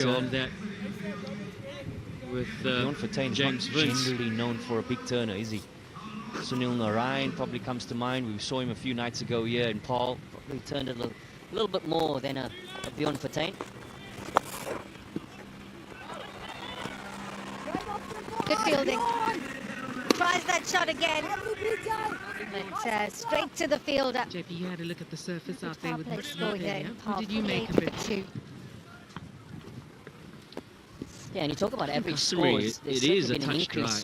on that with James Vince. Generally known for a big turner, is he? Sunil Narayan probably comes to mind. We saw him a few nights ago here in Paarl. Probably turned a little bit more than a Bjorn Fortuin. Good fielding. Tries that shot again. But straight to the fielder. JP, you had a look at the surface out there with Power play score here in What Paarl, did you make of it? 48-2. Yeah, and you talk about average Sorry, scores. it is a touch dry,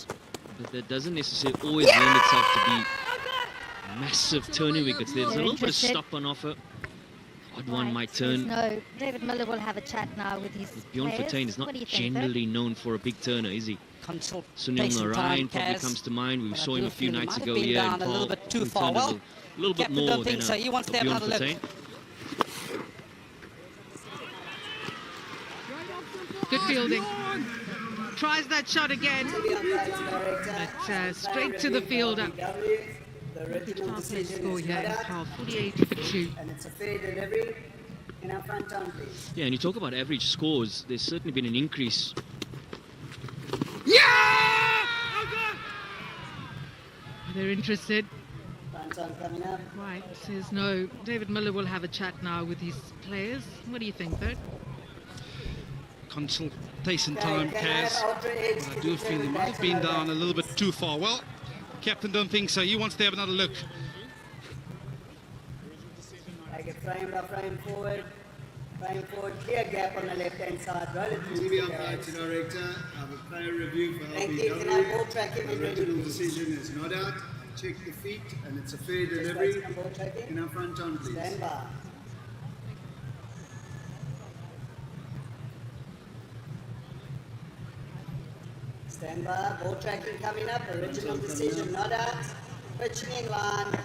but that doesn't necessarily always lend itself to be massive turning wickets. There's a little bit of stop on offer. Odd one might turn. No, David Miller will have a chat now with his Bjorn players. Fortuin is What not do you think, generally known for a big turner, is he? Sunil Narayan probably comes to mind. We saw him a few nights ago here in Paarl. A little bit too He far. turned Well, a little bit Captain more don't than think so. He wants to have Bjorn another look. Fortuin. Good fielding. Tries that shot again. But straight to the fielder. Good power play score here in Paarl, 48-2. And it's a fair delivery in our front on, please. Yeah, and you talk about average scores. There's certainly been an increase. They're interested. Front on coming up. Right, says no. David Miller will have a chat now with his players. What do you think, Bert? Consultation time, Kaz. I do feel he might have been down a little bit too far. Well, Captain don't think so. He wants to have another look. Like a frame by frame forward. Frame forward. Clear gap on the left-hand side. Relatively TV umpire to director. I have a player review for Thank you. Can I LBW. ball track him The and ready, original please? decision is not out. Check the feet, and it's a fair Just delivery. waiting on ball tracking. In our front on, please. Stand by. Stand by. Ball tracking coming up. Original decision not out. Pitching in line.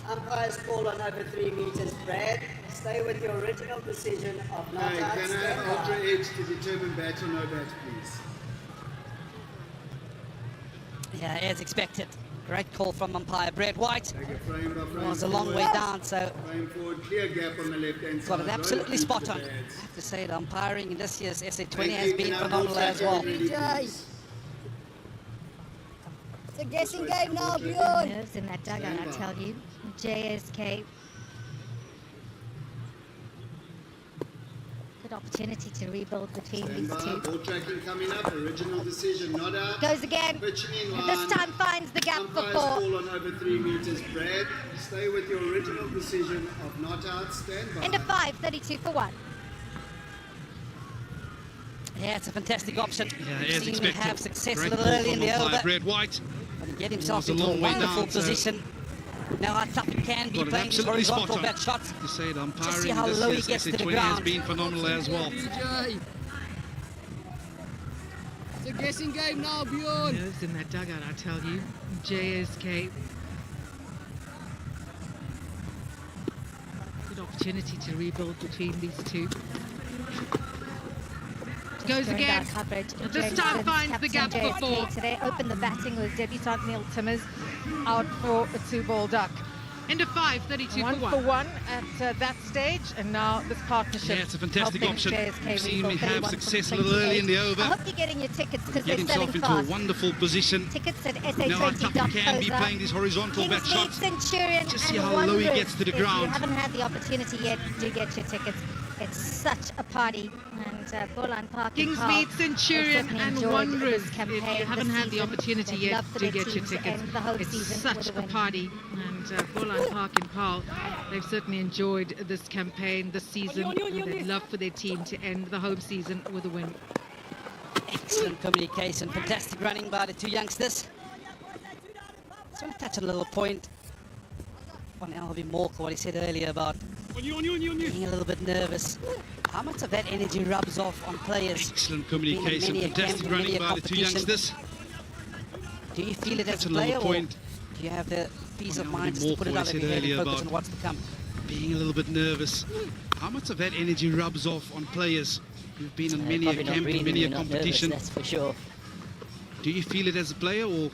Umpire's call on over 3 meters. Brad, stay with your original decision of not Hey, out. can I Stand have ultra by. edge to determine bat or no bat, please? Yeah, as expected. Great call from umpire Brad White. Take a frame by frame. Was a long way forward. down, so Frame forward, clear gap on the left-hand side. got it absolutely Relative spot to on. the I pads. have to say the umpiring in this year's SA20 Thank has you. been Can I have phenomenal ball as tracking well. ready, please? It's a guessing game now, Bjorn. Nerves in that dugout, I tell you. JSK. Good opportunity to rebuild between Stand these by. two. Ball tracking coming up. Original decision not out. Goes again. Pitching in And line. this time finds the gap for Umpire's 4. call on over 3 meters. Brad, stay with your original decision of not out. Stand by. End of 5, 32 for 1. Yeah, it's a fantastic option. Yeah, We've as seen him expected. have success a Great little call early in from the umpire over. Brad White. But he get himself was a into a long way wonderful down, so- position. Now how tough it can be Got it playing these absolutely spot horizontal on. bat shots. To say the Just umpiring see in how this low he year's gets to the SA20 has ground. been phenomenal as well. It's a guessing game now, Bjorn. Nerves in that dugout, I tell you. JSK. Good opportunity to rebuild between these two. Goes Going again. down coverage. But this James time Evans, finds the captain gap for JSK 4. Today opened the batting with debutant Neil Timmers out for a 2-ball duck. End of 5, 32 1 for for 1. 1 at that stage, and now this partnership. Yeah, it's a fantastic helping option. JSK We've seen him rebuild. have 31 success a from little early in the 28. over. I hope you're getting your tickets because Get they're selling himself into a fast. wonderful position. Tickets at Now how tough he can be sa20.coza. playing these horizontal bat Kings shots. beat Centurion Just see and how low he Wanderers. gets to the If ground. you haven't had the opportunity yet, do get your tickets. It's such a party. And Bolan Park in Kings Paarl, beat Centurion they've certainly and enjoyed Wanderers. this If campaign you haven't this had the season. opportunity They'd yet, love for do their get your teams to tickets. end the whole It's season such with a a win. party. And Bolan Park in Paarl, they've certainly enjoyed this campaign this season. And they'd love for their team to end the home season with a win. Excellent communication, fantastic running by the two youngsters. Just want to touch on a little point on Alvin Morkel, what he said earlier about being a little bit nervous. How much of that energy rubs off on players? Excellent Being in communication, many a fantastic camp, many running a by the two competition. youngsters. Do you feel it as That's a a little player, or point. do you have the peace on of Alvin mind just to put it Morkel, out I of your said head and earlier focus about on what's to come? Being a little bit nervous. How much of that energy rubs off on players who've been in many a Probably not camp, really in many when a you're not competition? nervous, that's for sure. Do you feel it as a player, or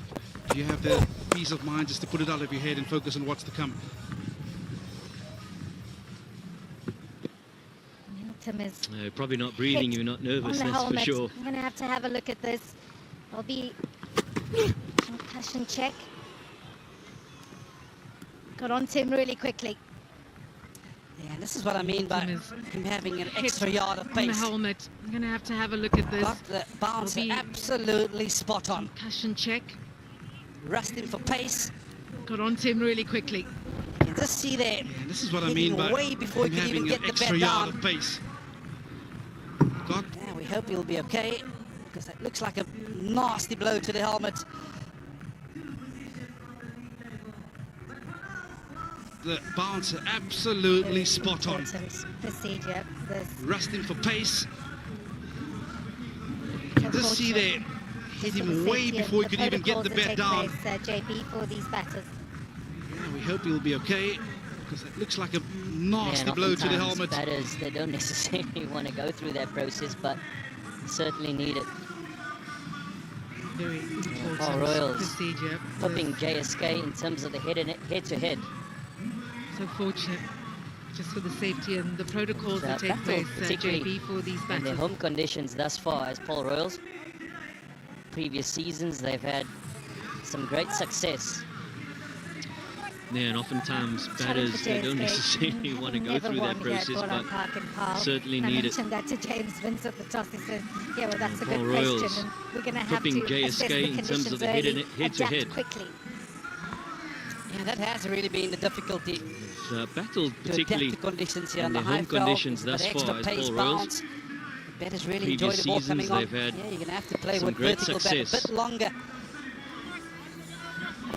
do you have the peace of mind just to put it out of your head and focus on what's to come? Tim is Probably not breathing, you're not on nervous, the that's for helmet. sure. I'm going to have a look at this. There'll be concussion check. Got onto him really quickly. Yeah, and this is what I mean by Tim is him having an hit extra yard of on the pace. helmet. I'm going to have a look at this. Got the bouncer Will be absolutely spot on. Concussion check. Rusting for pace. Got onto him really quickly. You can just see there. Yeah, this is what I hitting mean by way before he him could even having get an the extra bat yard down. of pace. Got Yeah, we hope he'll be okay, because that looks like a nasty blow to the helmet. the bouncer absolutely spot on. Procedure. Rusting for pace. You can just see there, hit him way before he could even get the bat down. JB, for these batters. Yeah, we hope he'll be okay, because it looks like a nasty and blow to the oftentimes helmet. batters, they don't necessarily want to go through that process, but certainly need it. Very important Paarl Royals procedure. flipping JSK in terms of the head-to-head. So fortunate, just for the safety and the protocols that take battle, place, particularly JB, for these in their batters. home conditions thus far as Paarl Royals. Previous seasons, they've had some great success. Yeah, and oftentimes batters, they don't necessarily want to go through that process, but certainly need it. I mentioned that to James Vince at the toss. He said, yeah, well, that's a Paarl good Royals question. And we're going to have flipping to assess the JSK in terms conditions of the early, head-to-head. adapt quickly. Yeah, that has really been the difficulty. Battled To particularly adapt to conditions here in on the their high home felt, conditions with thus that far extra as pace Paarl Royals. bounce. The batters really enjoy Previous the ball seasons, coming on. they've had Yeah, you're going to have to play some with great vertical bat a success. bit longer.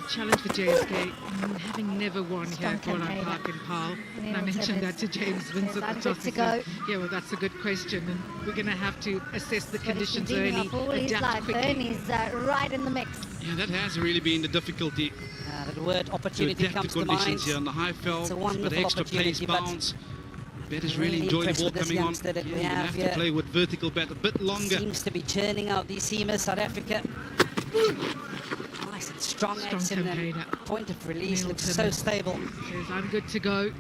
Challenge for JSK, having never won here at Strong Paarl campaigner. Park in Paarl. And I Neil mentioned Timmins that to James Vince says, at "I'm the good toss. to He said, go." yeah, well, that's a good question, and we're going to have to assess the What he's been conditions dreaming early, of all his adapt life, quickly. and he's right in the mix. Yeah, that has really been the difficulty. The word To opportunity adapt comes to to mind. conditions here on the high felt, It's a but wonderful extra pace opportunity, but bounce. Batters really really enjoy the impressed ball with this coming on. youngster that we You're gonna have have here. to play with vertical bat a bit longer. Seems to be churning out these seamers, South Africa. Nice and strong action, campaigner. and point of release Neil looks so Timmins stable. Says, I'm good to go.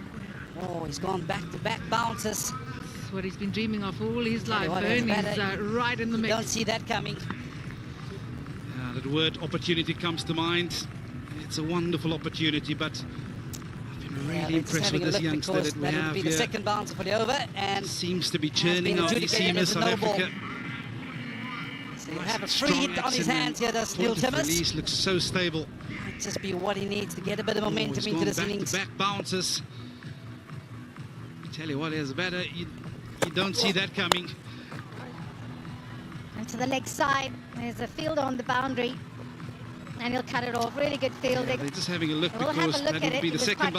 Oh, he's gone back-to-back bounces. That's what he's been dreaming of all his Tell you life. what, as a Bernie's batter, right in the You mix. don't see that coming. That word opportunity comes to mind. It's a wonderful opportunity, but I've been Yeah, really we're just impressed with having a this look youngster because that we that would have be the here. second bouncer for the over, and Seems to be been churning out these adjudicated seamers, as a South no ball. Africa. so he'll have a Strong free hit on his action hands here, and does Neil point of Timmins. release looks so stable. Might just be what he needs to get a bit of Oh, momentum he's into gone this innings. back-to-back bounces. I tell you what, as a batter, you don't see that coming. And to the leg side, there's a fielder on the boundary. And he'll cut it off. Really good fielding. They're just having a look We'll have a because look that at would it. be He the was second quite